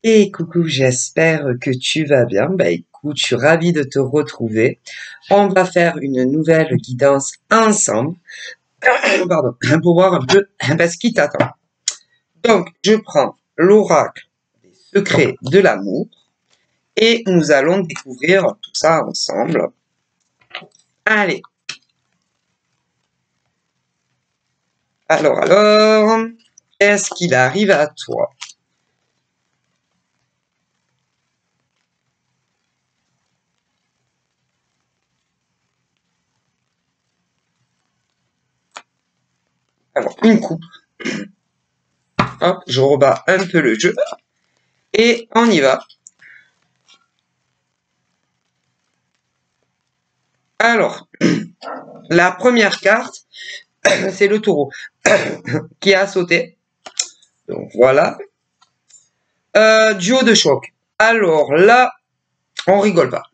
Et coucou, j'espère que tu vas bien. Bah écoute, je suis ravie de te retrouver. On va faire une nouvelle guidance ensemble. Pardon, pour voir un peu ce qui t'attend. Donc, je prends l'oracle des secrets de l'amour et nous allons découvrir tout ça ensemble. Allez. Alors, qu'est-ce qu'il arrive à toi? Alors, une coupe. Hop, je rebats un peu le jeu. Et on y va. Alors, la première carte, c'est le taureau qui a sauté. Donc voilà. Duo de choc. Alors là, on rigole pas.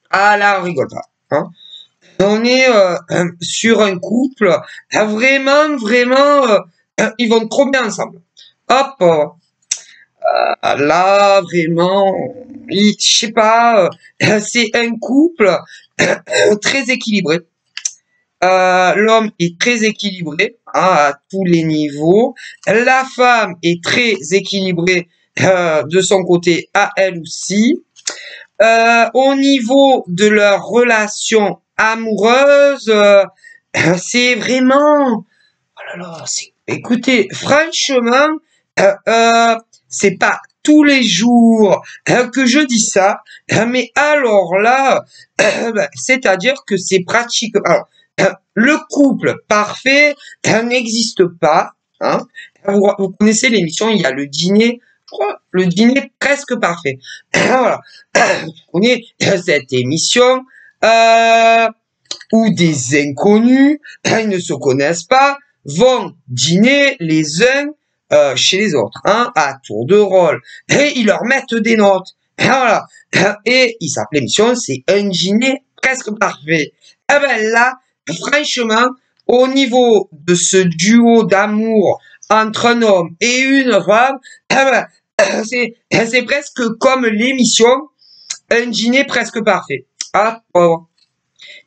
Ah là, on rigole pas. Hein. On est sur un couple vraiment, ils vont trop bien ensemble. Hop, là vraiment, je sais pas, c'est un couple très équilibré. L'homme est très équilibré hein, à tous les niveaux. La femme est très équilibrée de son côté à elle aussi. Au niveau de leur relation amoureuse, c'est vraiment... Oh là là, écoutez, franchement, c'est pas tous les jours que je dis ça, mais alors là, c'est-à-dire que c'est pratique. Alors, le couple parfait n'existe pas. Hein. Vous connaissez l'émission, il y a le dîner, je crois, le dîner presque parfait. Voilà. Vous connaissez cette émission où des inconnus, ils ne se connaissent pas, vont dîner les uns chez les autres, hein, à tour de rôle, et ils leur mettent des notes. Voilà. Et il s'appelle l'émission, c'est un dîner presque parfait. Et ben là, franchement, au niveau de ce duo d'amour entre un homme et une femme, c'est presque comme l'émission un dîner presque parfait. Ah, pauvre.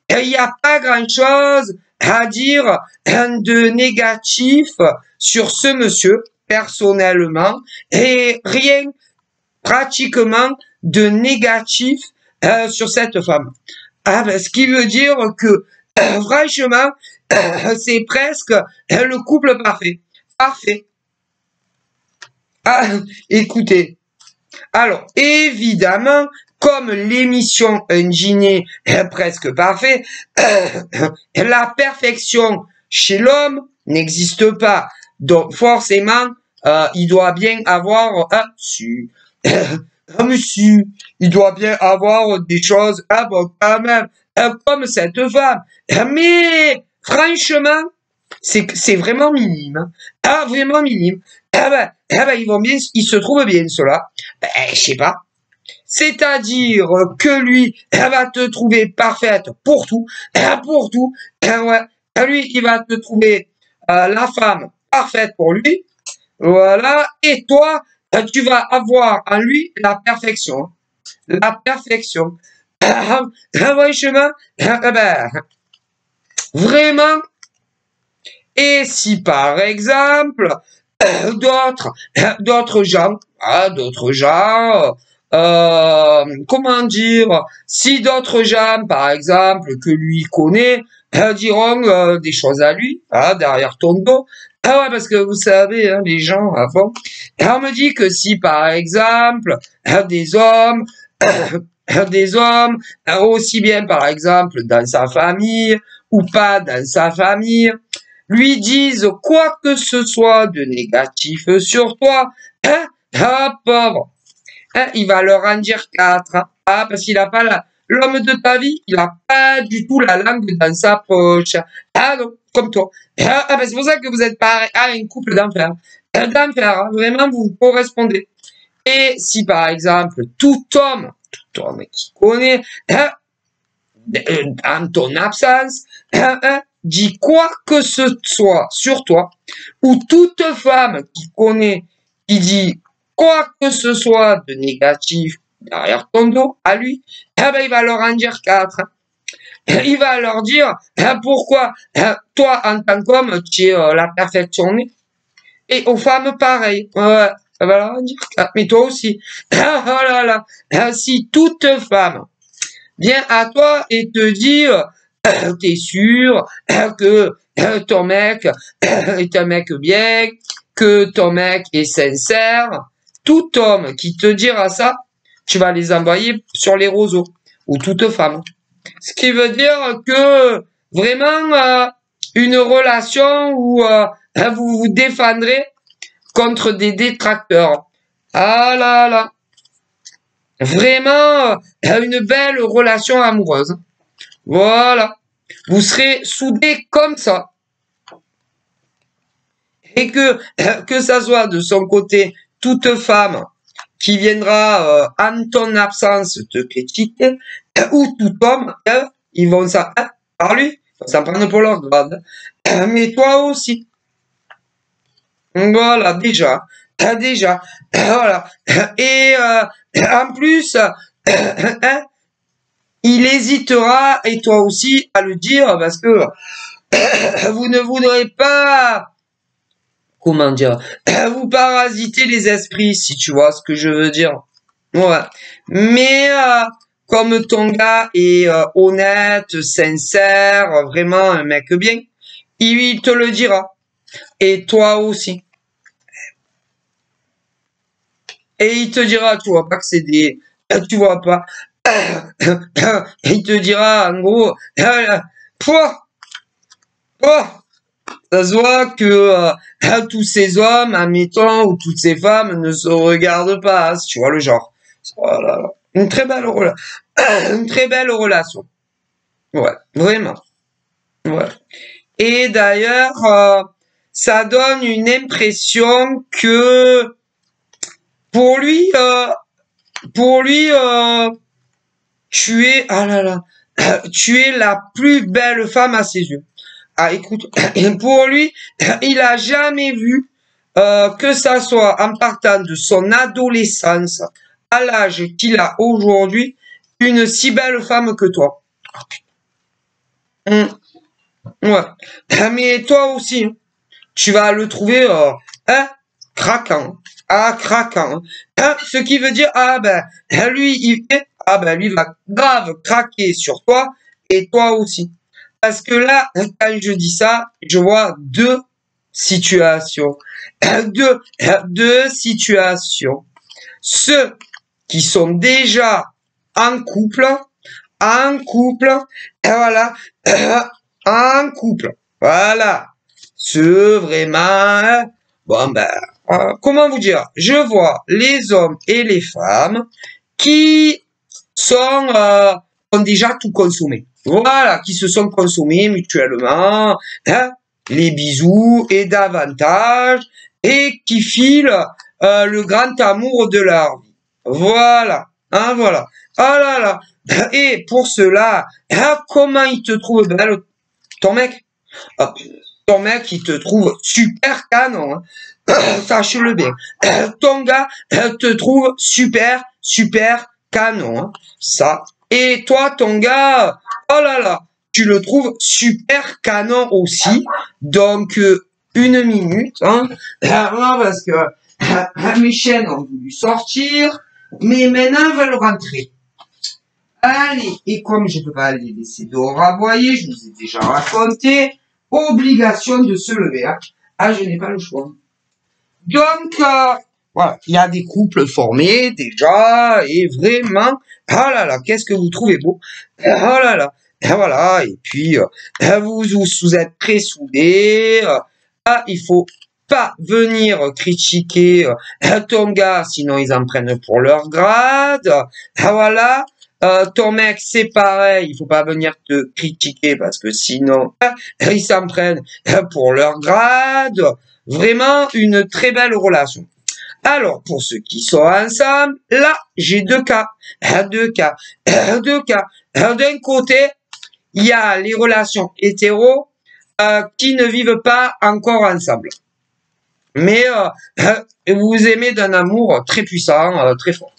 Il n'y a pas grand-chose à dire de négatif sur ce monsieur, personnellement, et rien pratiquement de négatif sur cette femme. Ah, ben, ce qui veut dire que, franchement, c'est presque le couple parfait. Parfait. Ah, écoutez. Alors, évidemment, comme l'émission Un dîner est presque parfait, la perfection chez l'homme n'existe pas. Donc, forcément, il doit bien avoir monsieur, il doit bien avoir des choses, bon, quand même, comme cette femme. Mais, franchement, c'est vraiment minime. Hein. Ah, vraiment minime. Ils se trouvent bien, cela. Je sais pas. C'est-à-dire que lui, elle va te trouver parfaite pour tout, pour tout. Ouais. Lui, il va te trouver la femme parfaite pour lui. Voilà. Et toi, tu vas avoir en lui la perfection. La perfection. Franchement, vraiment. Et si par exemple, d'autres gens, comment dire, si d'autres gens, par exemple, que lui connaît, diront des choses à lui, derrière ton dos. Ah ouais, parce que vous savez, hein, les gens avant. On me dit que si, par exemple, des hommes, des hommes, aussi bien, par exemple, dans sa famille ou pas dans sa famille, lui disent quoi que ce soit de négatif sur toi, hein, pauvre. Hein, il va leur en dire 4. Hein. Ah, parce qu'il n'a pas l'homme de ta vie, il n'a pas du tout la langue dans sa poche. Ah non, comme toi. Ben, c'est pour ça que vous êtes pareil. Ah, un couple d'enfer. D'enfer, hein, vraiment, vous correspondez. Et si, par exemple, tout homme qui connaît, en ton absence, dit quoi que ce soit sur toi, ou toute femme qui connaît, qui dit quoi que ce soit de négatif derrière ton dos, à lui, eh ben, il va leur en dire 4. Il va leur dire pourquoi toi, en tant qu'homme, tu es la perfection. Et aux femmes, pareil. Ouais, elle va leur en dire 4. Mais toi aussi. Oh là là. Si toute femme vient à toi et te dit t'es sûr que ton mec est un mec bien, que ton mec est sincère, tout homme qui te dira ça, tu vas les envoyer sur les roseaux, ou toute femme. Ce qui veut dire que vraiment une relation où vous vous défendrez contre des détracteurs. Ah là là. Vraiment une belle relation amoureuse. Voilà. Vous serez soudés comme ça. Et que ça soit de son côté toute femme qui viendra en ton absence te critiquer, ou tout homme, ils vont s'en par lui, ils vont s'en prendre pour leur grade. Mais toi aussi. Voilà, déjà, voilà. Et en plus, hein, il hésitera, et toi aussi, à le dire, parce que vous ne voudrez pas, comment dire, vous parasiter les esprits, si tu vois ce que je veux dire. Ouais. Mais comme ton gars est honnête, sincère, vraiment un mec bien, il te le dira. Et toi aussi. Et il te dira, tu vois pas que c'est des... Tu vois pas. Il te dira, en gros, pouah, ça se voit que tous ces hommes, admettons, ou toutes ces femmes ne se regardent pas, si tu vois le genre. Voilà. Une très belle une très belle relation. Ouais, vraiment. Ouais. Et d'ailleurs, ça donne une impression que pour lui, tu es, ah là là, tu es la plus belle femme à ses yeux. Ah, écoute, pour lui, il a jamais vu, que ça soit en partant de son adolescence à l'âge qu'il a aujourd'hui, une si belle femme que toi. Ouais. Mais toi aussi, tu vas le trouver, craquant. Ah, craquant. Ce qui veut dire, ah ben, lui, lui va grave craquer sur toi, et toi aussi. Parce que là, quand je dis ça, je vois deux situations. Deux situations. Ceux qui sont déjà en couple, et voilà, en couple, voilà. Ceux vraiment, bon ben, comment vous dire, je vois les hommes et les femmes qui ont déjà tout consommé. Voilà, qui se sont consommés mutuellement, hein, les bisous et davantage, et qui filent le grand amour de leur vie. Voilà, hein, voilà. Ah là là. Et pour cela, hein, comment il te trouve belle, ton mec? Ton mec, il te trouve super canon, hein. Sache-le bien. Ton gars te trouve super canon, hein. Ça. Et toi, ton gars, oh là là, tu le trouves super canon aussi. Donc, une minute, hein. Parce que mes chaînes ont voulu sortir, mais maintenant elles veulent rentrer. Allez, et comme je ne peux pas les laisser dehors aboyer, je vous ai déjà raconté, obligation de se lever. Hein. Ah, je n'ai pas le choix. Donc, voilà, il y a des couples formés déjà, et vraiment, ah là là, qu'est-ce que vous trouvez beau. Oh là là, et voilà, et puis, vous êtes très soudés. Il faut pas venir critiquer ton gars, sinon ils en prennent pour leur grade. Voilà. Ton mec, c'est pareil, il faut pas venir te critiquer parce que sinon, ils s'en prennent pour leur grade. Vraiment une très belle relation. Alors, pour ceux qui sont ensemble, là, j'ai deux cas. D'un côté, il y a les relations hétéros qui ne vivent pas encore ensemble. mais vous aimez d'un amour très puissant, très fort.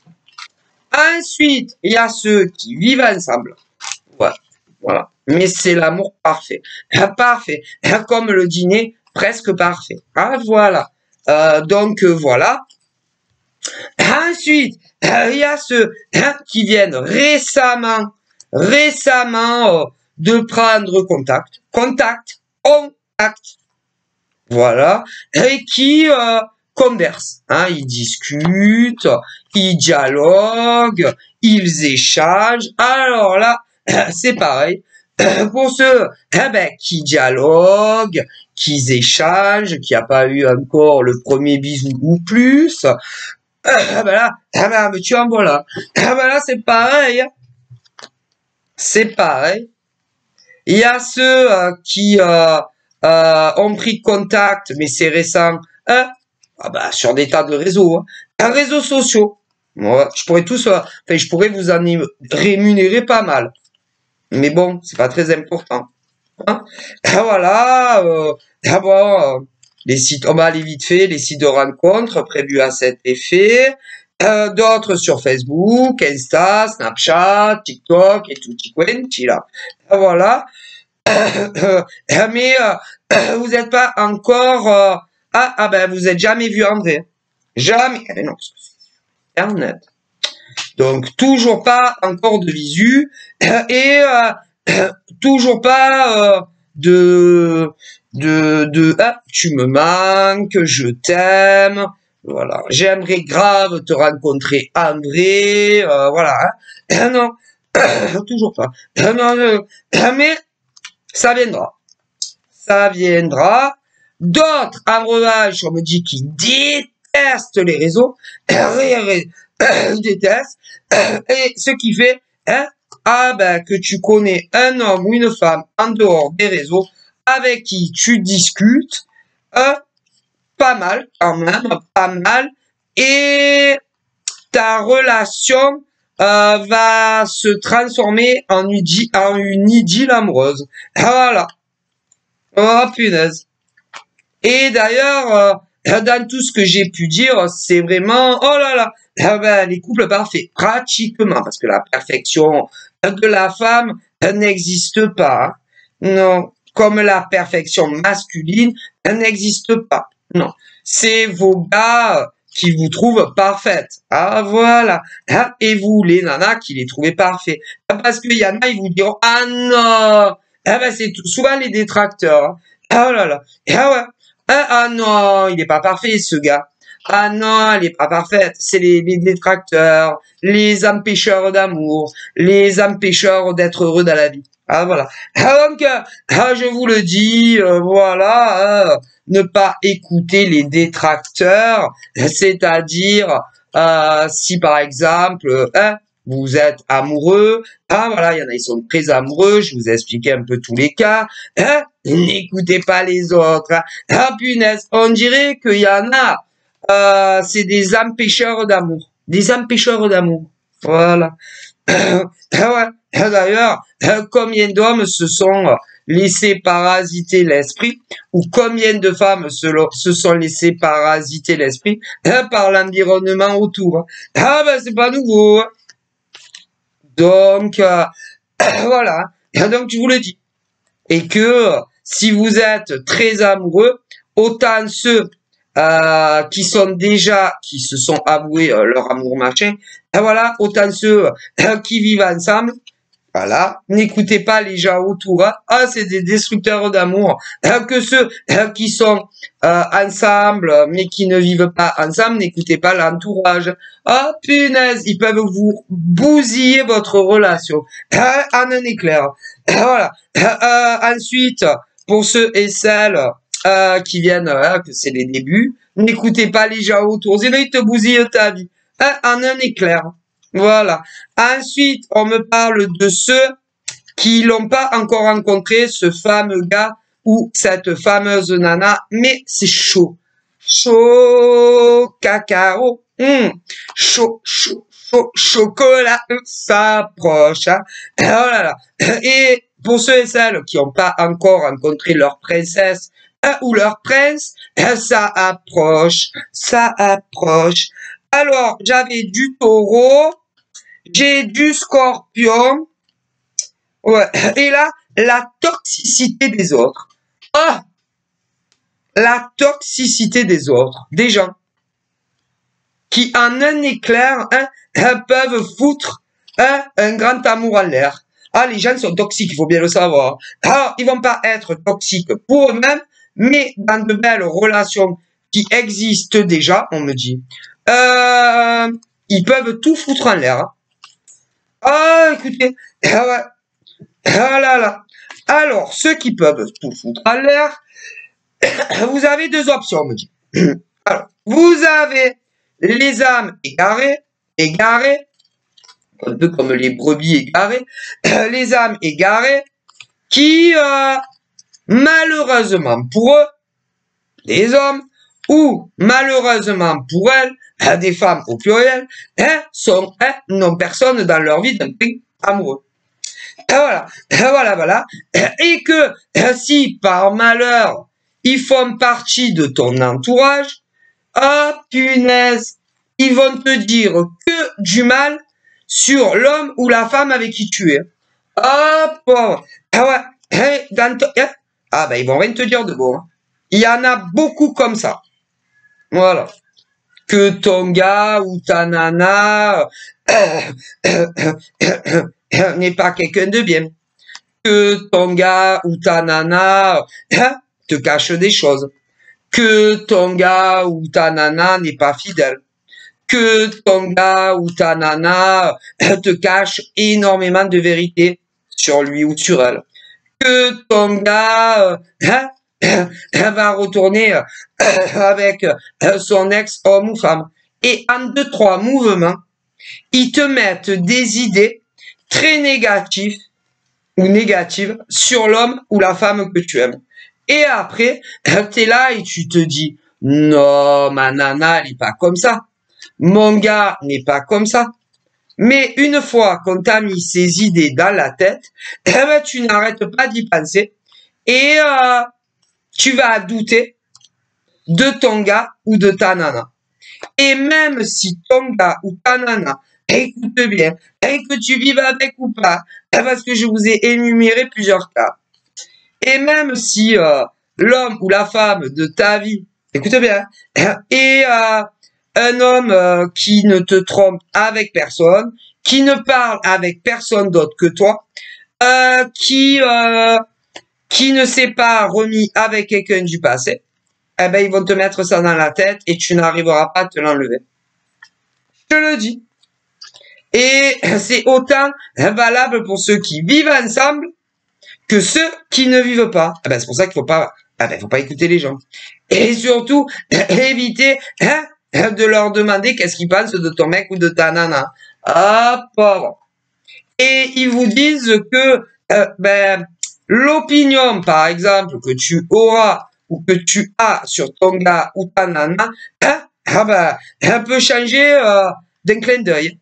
Ensuite, il y a ceux qui vivent ensemble. Ouais, voilà. Mais c'est l'amour parfait. Parfait. Comme le dîner, presque parfait. Ah, voilà. Donc, voilà. Ensuite, il y a ceux qui viennent récemment de prendre contact. Contact. Voilà. Et qui conversent. Ils discutent, ils dialoguent, ils échangent. Alors là, c'est pareil. Pour ceux qui dialoguent, qui échangent, qui n'a pas eu encore le premier bisou ou plus, mais tu en voilà. Là, c'est pareil. C'est pareil. Il y a ceux qui ont pris contact, mais c'est récent, sur des tas de réseaux, réseaux sociaux. Moi, je pourrais je pourrais vous en rémunérer pas mal. Mais bon, c'est pas très important. Voilà. Les sites, on va aller vite fait, les sites de rencontres prévus à cet effet. D'autres sur Facebook, Insta, Snapchat, TikTok et tutti quanti là. Voilà. Mais vous n'êtes pas encore... vous n'êtes jamais vu André. Jamais. Non, parce que c'est Internet. Donc, toujours pas encore de visu. Et toujours pas tu me manques, je t'aime. Voilà. J'aimerais grave te rencontrer en vrai. Voilà. Non. Toujours pas. Non, mais ça viendra. Ça viendra. D'autres, en revanche, on me dit qu'ils détestent les réseaux. Ils détestent. Et ce qui fait, que tu connais un homme ou une femme en dehors des réseaux avec qui tu discutes, pas mal, quand même, pas mal. Et ta relation va se transformer en une idylle amoureuse. Voilà. Oh, punaise. Et d'ailleurs, dans tout ce que j'ai pu dire, c'est vraiment, oh là là, les couples parfaits, pratiquement, parce que la perfection de la femme n'existe pas. Non, comme la perfection masculine n'existe pas. Non, c'est vos gars qui vous trouvent parfaite. Ah, voilà. Et vous, les nanas, qui les trouvez parfaits. Parce qu'il y en a, ils vous diront, ah non. C'est souvent les détracteurs. Oh là là. Ah ouais. Ah non, il est pas parfait, ce gars. Ah non, elle est pas parfaite. C'est les détracteurs, les empêcheurs d'amour, les empêcheurs d'être heureux dans la vie. Ah, voilà. Donc, je vous le dis, voilà, ne pas écouter les détracteurs, c'est-à-dire, si par exemple, vous êtes amoureux, voilà, il y en a, ils sont très amoureux, je vous ai expliqué un peu tous les cas, n'écoutez pas les autres, punaise, on dirait qu'il y en a, c'est des empêcheurs d'amour, voilà. D'ailleurs, combien d'hommes se sont laissés parasiter l'esprit, ou combien de femmes se sont laissées parasiter l'esprit par l'environnement autour. C'est pas nouveau. Donc, voilà. Donc, je vous le dis. Et que si vous êtes très amoureux, autant ceux qui se sont avoués leur amour machin, voilà, autant ceux qui vivent ensemble, voilà, n'écoutez pas les gens autour, c'est des destructeurs d'amour, que ceux qui sont ensemble mais qui ne vivent pas ensemble, n'écoutez pas l'entourage. Punaise, ils peuvent vous bousiller votre relation en un éclair. Voilà. Ensuite, pour ceux et celles qui viennent, que c'est les débuts, n'écoutez pas les gens autour, sinon ils te bousillent ta vie en un éclair. Voilà. Ensuite, on me parle de ceux qui l'ont pas encore rencontré, ce fameux gars ou cette fameuse nana, mais c'est chaud. Chaud cacao. Chaud chocolat s'approche. Oh là là. Et pour ceux et celles qui n'ont pas encore rencontré leur princesse ou leur prince, ça approche, ça approche. Alors, j'avais du taureau, j'ai du scorpion, ouais, et là, la toxicité des autres. Ah, la toxicité des autres, des gens qui en un éclair peuvent foutre un grand amour en l'air. Ah, les gens sont toxiques, il faut bien le savoir. Alors, ils vont pas être toxiques pour eux-mêmes, mais dans de belles relations qui existent déjà, on me dit, ils peuvent tout foutre en l'air. Ah, écoutez, ah ouais, ah là là. Alors, ceux qui peuvent tout foutre en l'air, vous avez deux options, on me dit. Alors, vous avez les âmes égarées, un peu comme les brebis égarées, les âmes égarées, qui, malheureusement pour eux, les hommes, ou malheureusement pour elles, des femmes au pluriel, n'ont personne dans leur vie d'un prix amoureux. Voilà, voilà. Et que si par malheur, ils font partie de ton entourage, ah punaise, ils vont te dire que du mal sur l'homme ou la femme avec qui tu es. Ah pauvre, ah ouais, ah ben ils vont rien te dire de bon. Il y en a beaucoup comme ça. Voilà. Que ton gars ou ta nana n'est pas quelqu'un de bien. Que ton gars ou ta nana te cache des choses. Que ton gars ou ta nana n'est pas fidèle. Que ton gars ou ta nana te cache énormément de vérité sur lui ou sur elle. Que ton gars va retourner avec son ex homme ou femme. Et en 2-3 mouvements, ils te mettent des idées très négatives ou négatives sur l'homme ou la femme que tu aimes. Et après, t'es là et tu te dis, non, ma nana, elle est pas comme ça. Mon gars n'est pas comme ça. Mais une fois qu'on t'a mis ces idées dans la tête, tu n'arrêtes pas d'y penser et tu vas douter de ton gars ou de ta nana. Et même si ton gars ou ta nana, écoute bien, et que tu vives avec ou pas, parce que je vous ai énuméré plusieurs cas, et même si l'homme ou la femme de ta vie, écoute bien, est un homme qui ne te trompe avec personne, qui ne parle avec personne d'autre que toi, qui ne s'est pas remis avec quelqu'un du passé, eh ben ils vont te mettre ça dans la tête et tu n'arriveras pas à te l'enlever. Je te le dis. Et c'est autant valable pour ceux qui vivent ensemble que ceux qui ne vivent pas. Eh ben c'est pour ça qu'il faut pas écouter les gens. Et surtout, éviter de leur demander qu'est-ce qu'ils pensent de ton mec ou de ta nana. Ah, pauvre. Et ils vous disent que l'opinion, par exemple, que tu auras ou que tu as sur ton gars ou ta nana, elle peut changer d'un clin d'œil.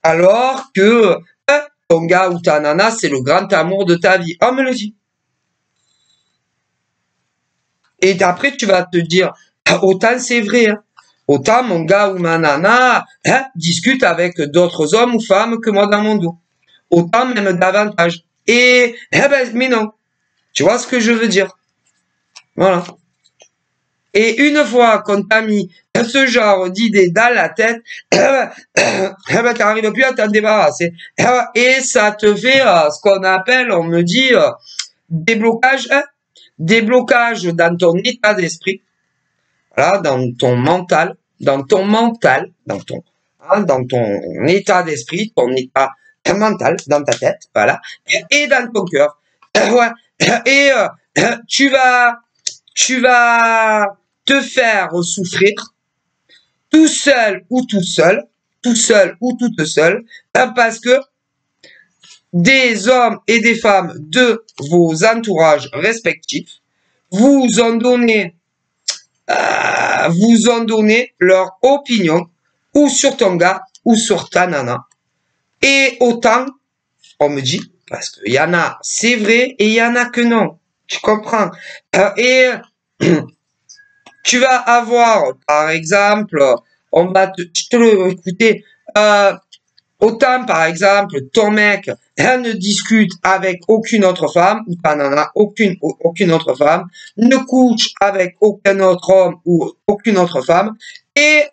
Alors que ton gars ou ta nana, c'est le grand amour de ta vie. On me le dit. Et après, tu vas te dire, autant c'est vrai, hein. Autant mon gars ou ma nana discute avec d'autres hommes ou femmes que moi dans mon dos. Autant même davantage. Et, mais non. Tu vois ce que je veux dire? Voilà. Et une fois qu'on t'a mis ce genre d'idée dans la tête, t'arrives plus à t'en débarrasser. Et ça te fait ce qu'on appelle, on me dit, des blocages dans ton état d'esprit. Voilà, dans ton mental, dans ton état d'esprit, ton état mental, dans ta tête, voilà, et dans ton cœur. Et tu vas te faire souffrir tout seul ou toute seule, parce que des hommes et des femmes de vos entourages respectifs vous ont donné leur opinion ou sur ton gars ou sur ta nana. Et autant, on me dit, parce qu'il y en a, c'est vrai, et il y en a que non. Je comprends. Et tu vas avoir, par exemple, je te le écouter, autant, par exemple, ton mec ne discute avec aucune autre femme, ou ta nana, aucune autre femme, ne couche avec aucun autre homme ou aucune autre femme, et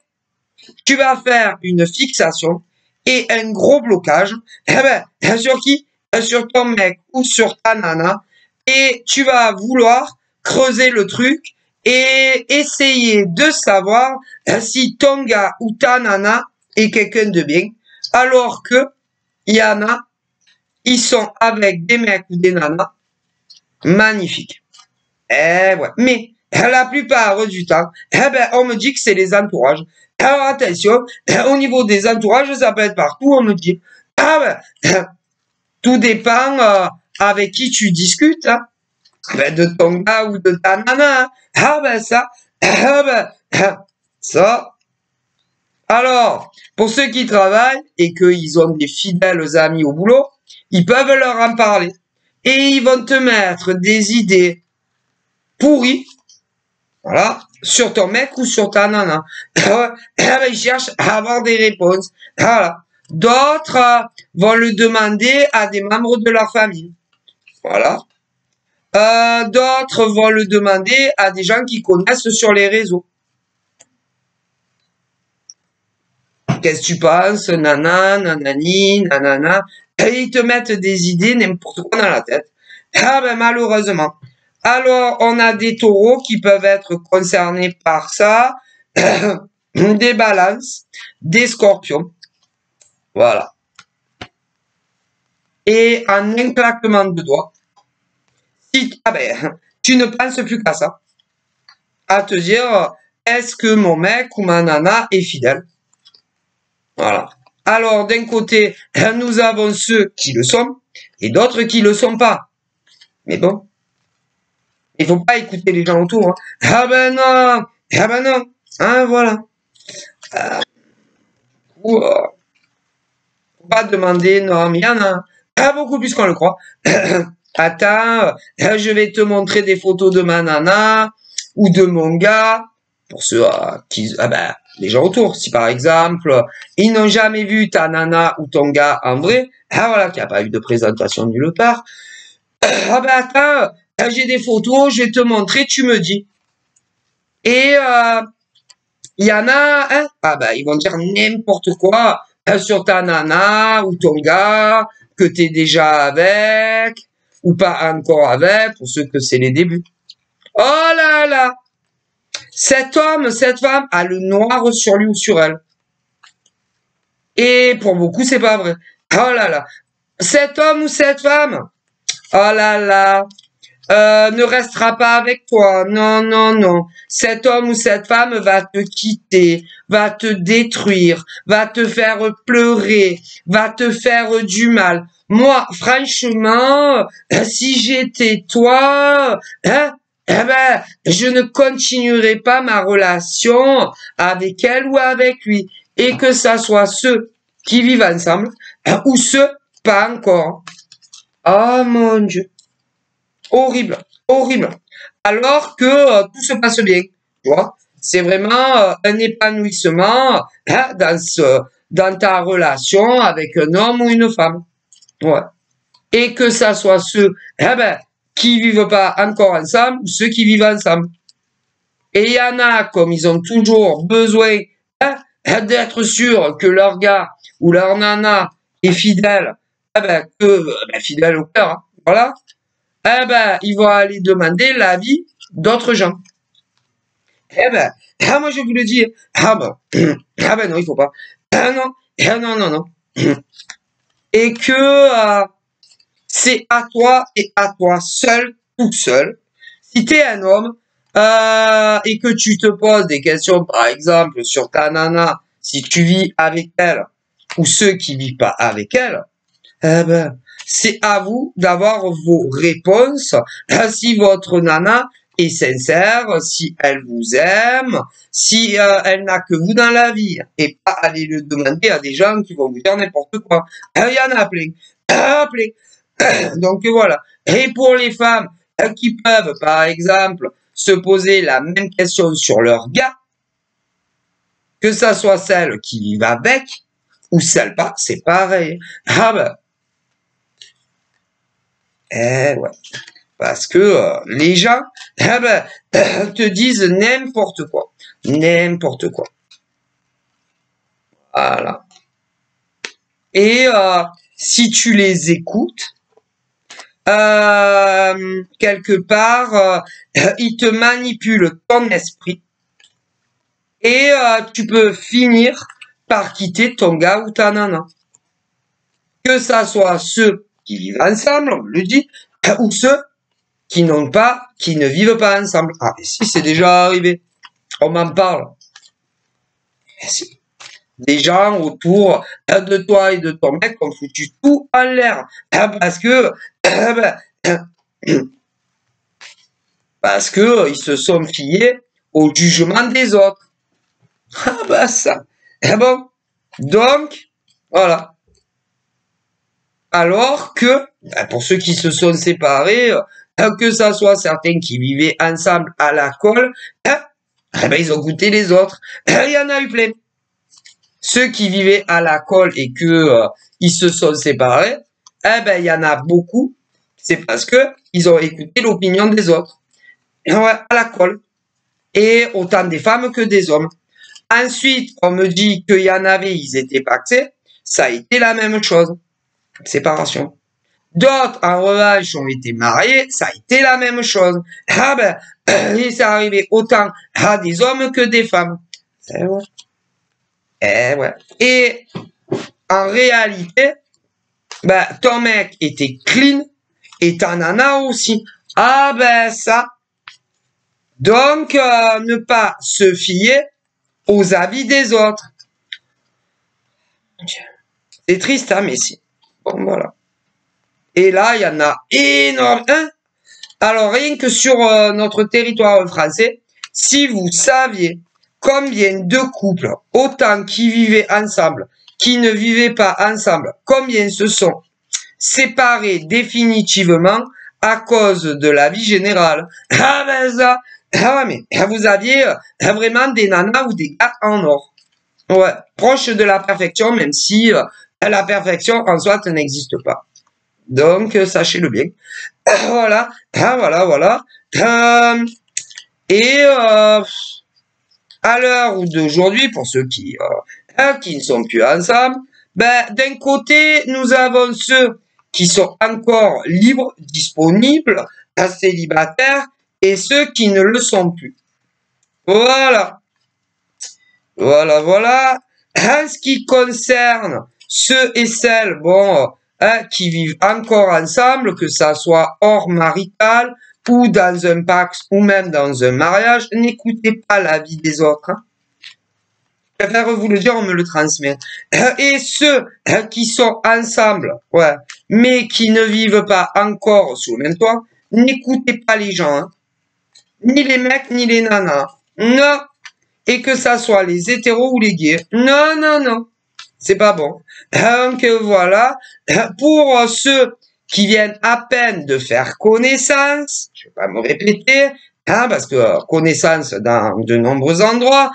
tu vas faire une fixation et un gros blocage, eh ben, sur qui? Sur ton mec ou sur ta nana, et tu vas vouloir creuser le truc et essayer de savoir si ton gars ou ta nana est quelqu'un de bien, alors que il y en a, ils sont avec des mecs ou des nanas magnifiques. Eh ouais, mais la plupart du temps, eh ben, on me dit que c'est les entourages. Alors attention, au niveau des entourages, ça peut être partout, on me dit. Ah ben, tout dépend avec qui tu discutes, hein. Ben, de ton gars ou de ta nana. Hein. Ah ben ça, ah ben, ça. Alors, pour ceux qui travaillent et qu'ils ont des fidèles amis au boulot, ils peuvent leur en parler. Et ils vont te mettre des idées pourries, voilà, sur ton mec ou sur ta nana. Ils cherchent à avoir des réponses. Voilà. D'autres vont le demander à des membres de leur famille. Voilà. D'autres vont le demander à des gens qui connaissent sur les réseaux. Qu'est-ce que tu penses? Nana, nanani, nanana. Et ils te mettent des idées n'importe quoi dans la tête. Ah ben malheureusement. Alors, on a des taureaux qui peuvent être concernés par ça, des balances, des scorpions. Voilà. Et en un claquement de doigts, si tu ne penses plus qu'à ça, à te dire, est-ce que mon mec ou ma nana est fidèle? Voilà. Alors, d'un côté, nous avons ceux qui le sont et d'autres qui le sont pas. Mais bon. Il faut pas écouter les gens autour. Hein. Ah ben non, hein, voilà. Faut pas demander, non, mais il y en a beaucoup plus qu'on le croit. Attends, je vais te montrer des photos de ma nana ou de mon gars pour ceux les gens autour. Si par exemple, ils n'ont jamais vu ta nana ou ton gars en vrai, voilà, qu'il n'y a pas eu de présentation nulle part. Attends, j'ai des photos, je vais te montrer, tu me dis. Et il y en a, hein, ils vont dire n'importe quoi sur ta nana ou ton gars que t'es déjà avec ou pas encore avec, pour ceux que c'est les débuts. Oh là là, cet homme, cette femme a le noir sur lui ou sur elle. Et pour beaucoup, c'est pas vrai. Oh là là, cet homme ou cette femme, oh là là, ne restera pas avec toi. Non, non, non. Cet homme ou cette femme va te quitter, va te détruire, va te faire pleurer, va te faire du mal. Moi, franchement, si j'étais toi, hein, je ne continuerai pas ma relation avec elle ou avec lui. Et que ça soit ceux qui vivent ensemble ou ceux pas encore. Oh mon Dieu. Horrible, horrible. Alors que tout se passe bien, tu vois. C'est vraiment un épanouissement hein, dans ta relation avec un homme ou une femme. Ouais. Et que ça soit ceux qui vivent pas encore ensemble ou ceux qui vivent ensemble. Et il y en a, comme ils ont toujours besoin d'être sûrs que leur gars ou leur nana est fidèle, fidèle au cœur, hein, voilà. Ils vont aller demander l'avis d'autres gens. Moi je vous le dis, non, il faut pas. Non. Et que c'est à toi et à toi seul, tout seul. Si t'es un homme et que tu te poses des questions, par exemple, sur ta nana, si tu vis avec elle ou ceux qui vivent pas avec elle, c'est à vous d'avoir vos réponses. Si votre nana est sincère, si elle vous aime, si elle n'a que vous dans la vie, et pas aller le demander à des gens qui vont vous dire n'importe quoi. Il y en a plein. Donc voilà. Et pour les femmes, qui peuvent, par exemple, se poser la même question sur leur gars, que ça soit celle qui vivent avec, ou celle pas, c'est pareil. Ah ben, ouais. Parce que les gens, te disent n'importe quoi. N'importe quoi. Voilà. Et si tu les écoutes, quelque part, ils te manipulent ton esprit et tu peux finir par quitter ton gars ou ta nana. Que ça soit ceux qui vivent ensemble, on le dit, ou ceux qui ne vivent pas ensemble. Ah, mais si, c'est déjà arrivé. On m'en parle. Si. Des gens autour de toi et de ton mec ont foutu tout en l'air. Parce que, ils se sont fiés au jugement des autres. Ah bah ça. Bon. Donc, voilà. Alors que, pour ceux qui se sont séparés, que ça soit certains qui vivaient ensemble à la colle, ils ont goûté les autres. Il y en a eu plein. Ceux qui vivaient à la colle et que ils se sont séparés, il y en a beaucoup. C'est parce que ils ont écouté l'opinion des autres. Ouais, à la colle. Et autant des femmes que des hommes. Ensuite, on me dit qu'il y en avait, ils étaient paxés. Ça a été la même chose. Séparation. D'autres, en revanche, ont été mariés, ça a été la même chose. Il s'est arrivé autant à des hommes que des femmes. Ouais. Et en réalité, ton mec était clean et ta nana aussi. Ça. Donc, ne pas se fier aux avis des autres. C'est triste, hein, mais si. Bon, voilà. Et là, il y en a énormément. Alors, rien que sur notre territoire français, si vous saviez combien de couples, autant qui vivaient ensemble, qui ne vivaient pas ensemble, combien se sont séparés définitivement à cause de la vie générale. Mais vous aviez vraiment des nanas ou des gars en or. Ouais, proche de la perfection, même si la perfection en soi n'existe pas. Donc, sachez-le bien. Voilà. Et à l'heure d'aujourd'hui, pour ceux qui ne sont plus ensemble, d'un côté, nous avons ceux qui sont encore libres, disponibles, célibataires, et ceux qui ne le sont plus. Voilà. En ce qui concerne ceux et celles, qui vivent encore ensemble, que ça soit hors marital, ou dans un pax, ou même dans un mariage, n'écoutez pas l'avis des autres. Je préfère vous le dire, on me le transmet. Et ceux qui sont ensemble, mais qui ne vivent pas encore sous le même toit, n'écoutez pas les gens, hein. Ni les mecs, ni les nanas. Non. Et que ça soit les hétéros ou les gays. Non. C'est pas bon. Donc voilà. Pour ceux qui viennent à peine de faire connaissance, je vais pas me répéter, parce que connaissance dans de nombreux endroits,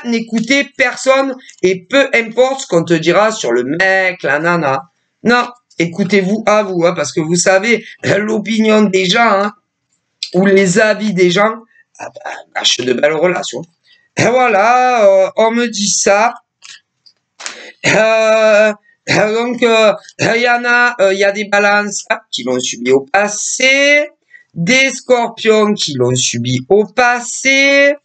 n'écoutez personne et peu importe ce qu'on te dira sur le mec, la nana. Non, écoutez-vous à vous, parce que vous savez, l'opinion des gens, ou les avis des gens, gâche de belles relations. Et voilà, on me dit ça. Donc, il y a des balances qui l'ont subi au passé, des scorpions qui l'ont subi au passé,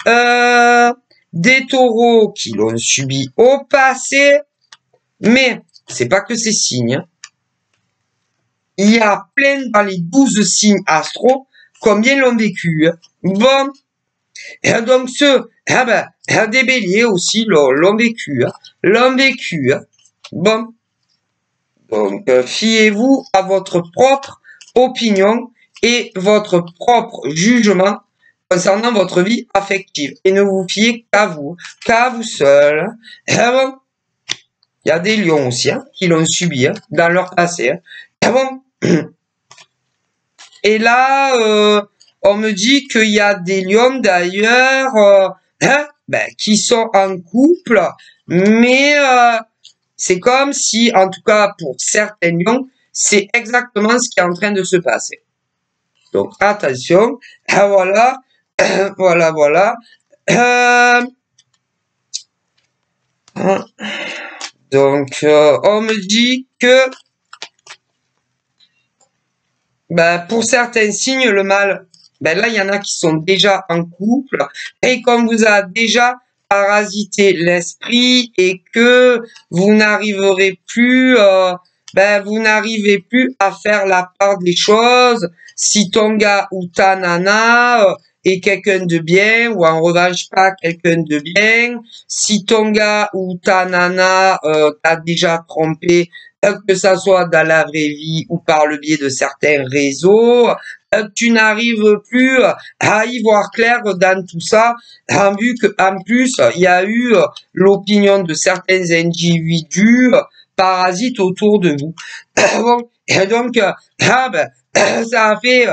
des taureaux qui l'ont subi au passé, mais c'est pas que ces signes. Il y a plein dans les 12 signes astro, combien l'ont vécu. Bon, et donc ceux, des béliers aussi l'ont vécu. Bon, donc fiez-vous à votre propre opinion et votre propre jugement concernant votre vie affective. Et ne vous fiez qu'à vous seul. Bon, il y a des lions aussi qui l'ont subi dans leur passé. Bon, Et là, on me dit qu'il y a des lions d'ailleurs qui sont en couple, mais c'est comme si, en tout cas pour certains lions, c'est exactement ce qui est en train de se passer. Donc attention, voilà, voilà, voilà. Donc on me dit que pour certains signes, le mâle, là, il y en a qui sont déjà en couple, et comme vous a déjà parasité l'esprit et que vous n'arriverez plus, vous n'arrivez plus à faire la part des choses, si ton gars ou ta nana est quelqu'un de bien ou en revanche pas quelqu'un de bien, si ton gars ou ta nana t'a déjà trompé, que ça soit dans la vraie vie ou par le biais de certains réseaux, tu n'arrives plus à y voir clair dans tout ça, vu qu'en plus, il y a eu l'opinion de certains individus parasites autour de vous. Et donc, ça a fait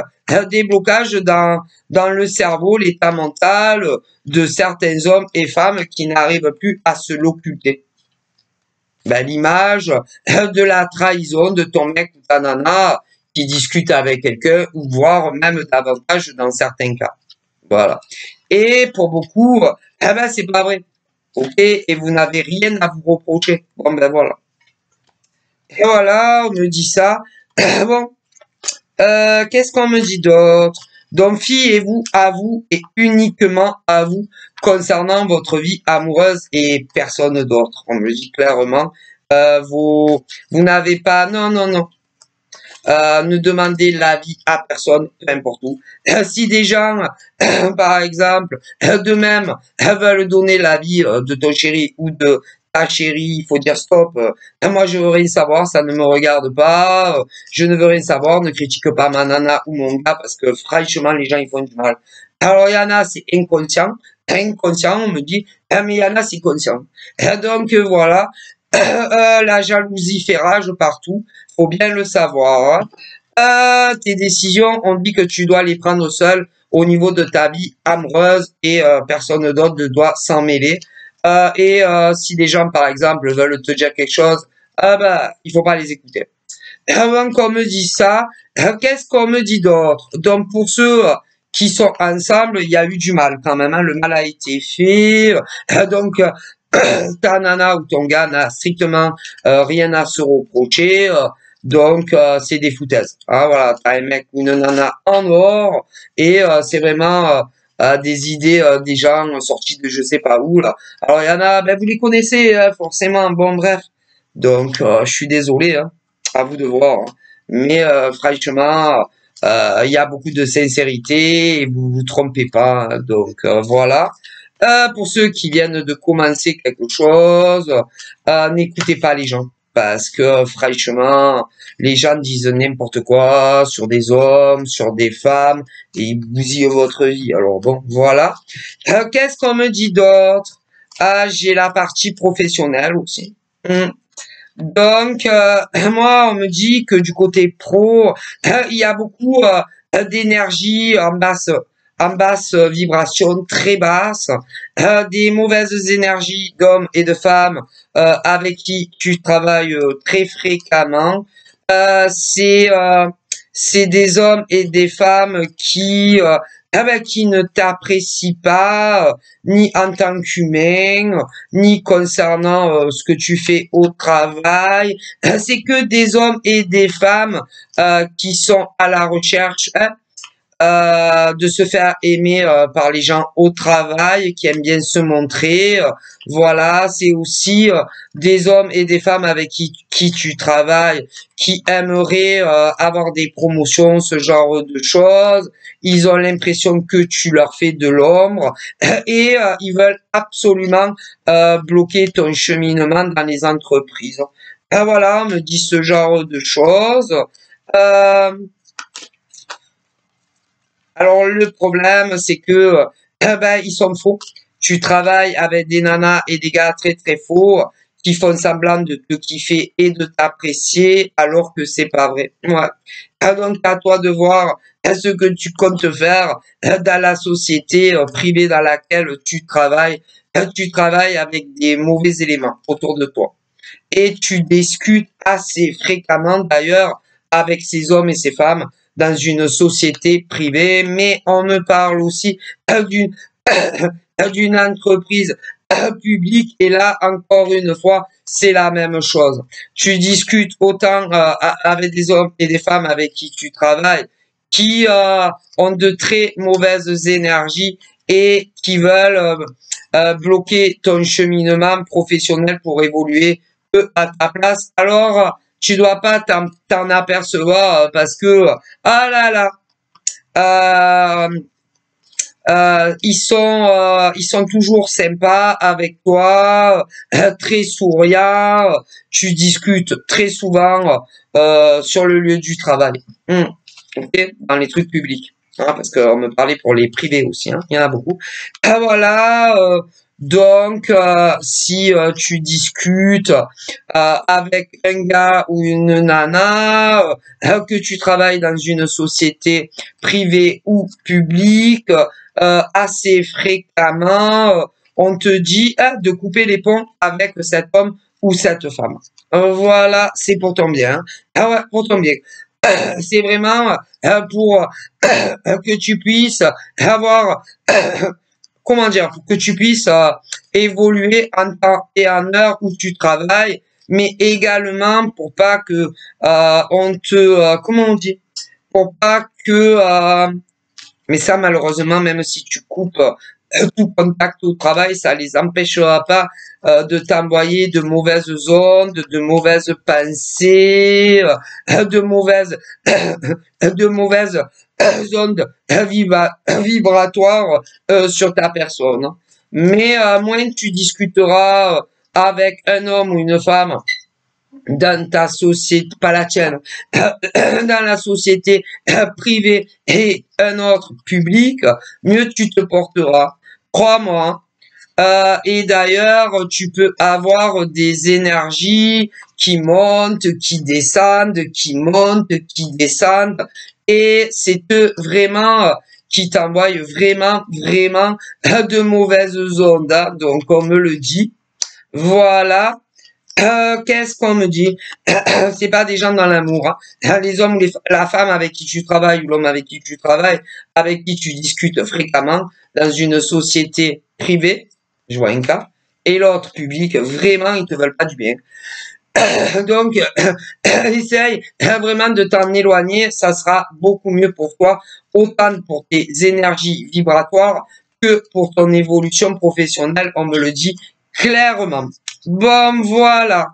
des blocages dans le cerveau, l'état mental de certains hommes et femmes qui n'arrivent plus à se l'occulter. L'image de la trahison de ton mec ou ta nana qui discute avec quelqu'un, ou voire même davantage dans certains cas. Voilà. Et pour beaucoup, c'est pas vrai. Ok, et vous n'avez rien à vous reprocher. Bon, voilà. Et voilà, on me dit ça. Bon, qu'est-ce qu'on me dit d'autre? Donc, fiez-vous à vous et uniquement à vous concernant votre vie amoureuse et personne d'autre. On me dit clairement, vous n'avez pas, non, ne demandez l'avis à personne, peu importe où. Si des gens, par exemple, de même, veulent donner l'avis de ton chéri ou de ta chérie, il faut dire stop. Moi, je veux rien savoir, ça ne me regarde pas. Je ne veux rien savoir, ne critique pas ma nana ou mon gars parce que franchement, les gens, ils font du mal. Alors, il y en a, c'est inconscient. Inconscient, on me dit, mais il y en a, c'est conscient. Donc, voilà. La jalousie fait rage partout, faut bien le savoir. Tes décisions, on dit que tu dois les prendre seul au niveau de ta vie amoureuse et personne d'autre ne doit s'en mêler. Si des gens, par exemple, veulent te dire quelque chose, il faut pas les écouter. Avant qu'on me dise ça, qu'est-ce qu'on me dit d'autre? Donc pour ceux qui sont ensemble, il y a eu du mal quand même, hein, le mal a été fait. Donc ta nana ou ton gars n'a strictement rien à se reprocher. Donc c'est des foutaises. Ah, voilà, t'as un mec ou une nana en dehors et c'est vraiment des idées des gens sortis de je sais pas où là. Alors il y en a, vous les connaissez forcément. Bon bref. Donc je suis désolé, hein, à vous de voir. Hein. Mais franchement, il y a beaucoup de sincérité et vous vous trompez pas. Hein. Donc voilà. Pour ceux qui viennent de commencer quelque chose, n'écoutez pas les gens. Parce que franchement, les gens disent n'importe quoi sur des hommes, sur des femmes, et ils bousillent votre vie. Alors bon, voilà. Qu'est-ce qu'on me dit d'autre? J'ai la partie professionnelle aussi. Donc, moi, on me dit que du côté pro, il y a beaucoup d'énergie en basse vibration, très basse, des mauvaises énergies d'hommes et de femmes avec qui tu travailles très fréquemment. C'est des hommes et des femmes qui ne t'apprécient pas, ni en tant qu'humain, ni concernant ce que tu fais au travail. C'est que des hommes et des femmes qui sont à la recherche de se faire aimer par les gens au travail, qui aiment bien se montrer. Voilà, c'est aussi des hommes et des femmes avec qui tu travailles, qui aimeraient avoir des promotions, ce genre de choses. Ils ont l'impression que tu leur fais de l'ombre et ils veulent absolument bloquer ton cheminement dans les entreprises. Voilà, on me dit ce genre de choses. Alors le problème, c'est que ils sont faux. Tu travailles avec des nanas et des gars très très faux qui font semblant de te kiffer et de t'apprécier alors que c'est pas vrai. Ouais. Donc à toi de voir ce que tu comptes faire dans la société privée dans laquelle tu travailles. Tu travailles avec des mauvais éléments autour de toi. Et tu discutes assez fréquemment d'ailleurs avec ces hommes et ces femmes dans une société privée, mais on me parle aussi d'une d'une entreprise publique et là encore une fois c'est la même chose. Tu discutes autant avec des hommes et des femmes avec qui tu travailles qui ont de très mauvaises énergies et qui veulent bloquer ton cheminement professionnel pour évoluer à ta place. Alors tu dois pas t'en apercevoir parce que ah là là ils sont toujours sympas avec toi, très souriants. Tu discutes très souvent sur le lieu du travail, ok, dans les trucs publics, hein, parce qu'on me parlait pour les privés aussi, hein, il y en a beaucoup. Voilà. Donc, si tu discutes avec un gars ou une nana, que tu travailles dans une société privée ou publique, assez fréquemment, on te dit de couper les ponts avec cet homme ou cette femme. Voilà, c'est pour ton bien. Hein. Ah ouais, pour ton bien. C'est vraiment pour que tu puisses avoir comment dire, pour que tu puisses évoluer en temps et en heure où tu travailles, mais également pour pas que on te comment on dit, pour pas que mais ça malheureusement même si tu coupes tout contact au travail, ça les empêchera pas de t'envoyer de mauvaises ondes, de mauvaises pensées, de mauvaises ondes vibratoires sur ta personne. Mais moins tu discuteras avec un homme ou une femme dans ta société, pas la tienne, dans la société privée et un autre public, mieux tu te porteras. Crois-moi. Et d'ailleurs, tu peux avoir des énergies qui montent, qui descendent, qui montent, qui descendent. Et c'est eux vraiment qui t'envoient vraiment, vraiment de mauvaises ondes. Hein. Donc, on me le dit. Voilà. Qu'est-ce qu'on me dit? C'est pas des gens dans l'amour. Hein. Les hommes ou la femme avec qui tu travailles ou l'homme avec qui tu travailles, avec qui tu discutes fréquemment dans une société privée, je vois un cas, et l'autre public, vraiment, ils te veulent pas du bien. Donc, essaye vraiment de t'en éloigner, ça sera beaucoup mieux pour toi, autant pour tes énergies vibratoires que pour ton évolution professionnelle, on me le dit clairement. Bon, voilà.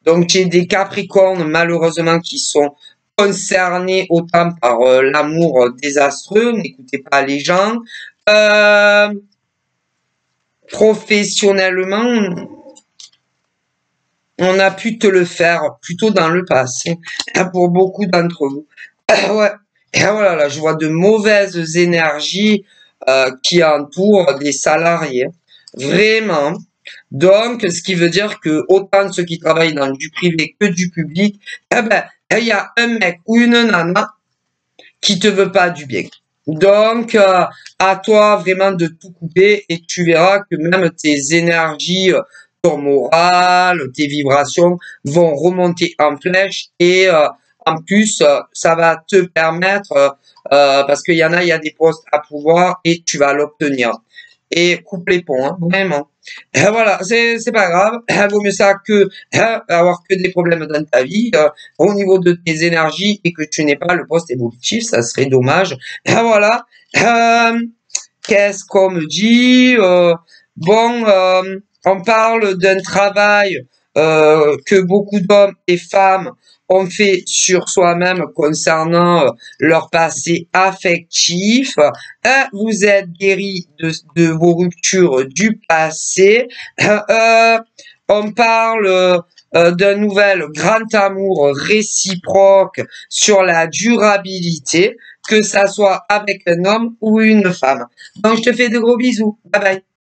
Donc, j'ai des Capricornes, malheureusement, qui sont concernés autant par l'amour désastreux. N'écoutez pas les gens. Professionnellement, on a pu te le faire plutôt dans le passé, pour beaucoup d'entre vous. Ouais. Et voilà, là, je vois de mauvaises énergies qui entourent des salariés. Vraiment. Donc, ce qui veut dire que autant ceux qui travaillent dans du privé que du public, eh ben, il y a un mec ou une nana qui te veut pas du bien. Donc, à toi vraiment de tout couper et tu verras que même tes énergies, ton moral, tes vibrations vont remonter en flèche et en plus, ça va te permettre, parce qu'il y en a, il y a des postes à pouvoir et tu vas l'obtenir. Et coupe les ponts, hein, vraiment. Voilà, c'est pas grave. Vaut mieux ça que avoir que des problèmes dans ta vie au niveau de tes énergies et que tu n'aies pas le poste évolutif, ça serait dommage. Voilà. Qu'est-ce qu'on me dit? Bon, on parle d'un travail que beaucoup d'hommes et femmes ont fait sur soi-même concernant leur passé affectif. Vous êtes guéri de vos ruptures du passé. On parle d'un nouvel grand amour réciproque sur la durabilité, que ça soit avec un homme ou une femme. Donc, je te fais de gros bisous. Bye bye.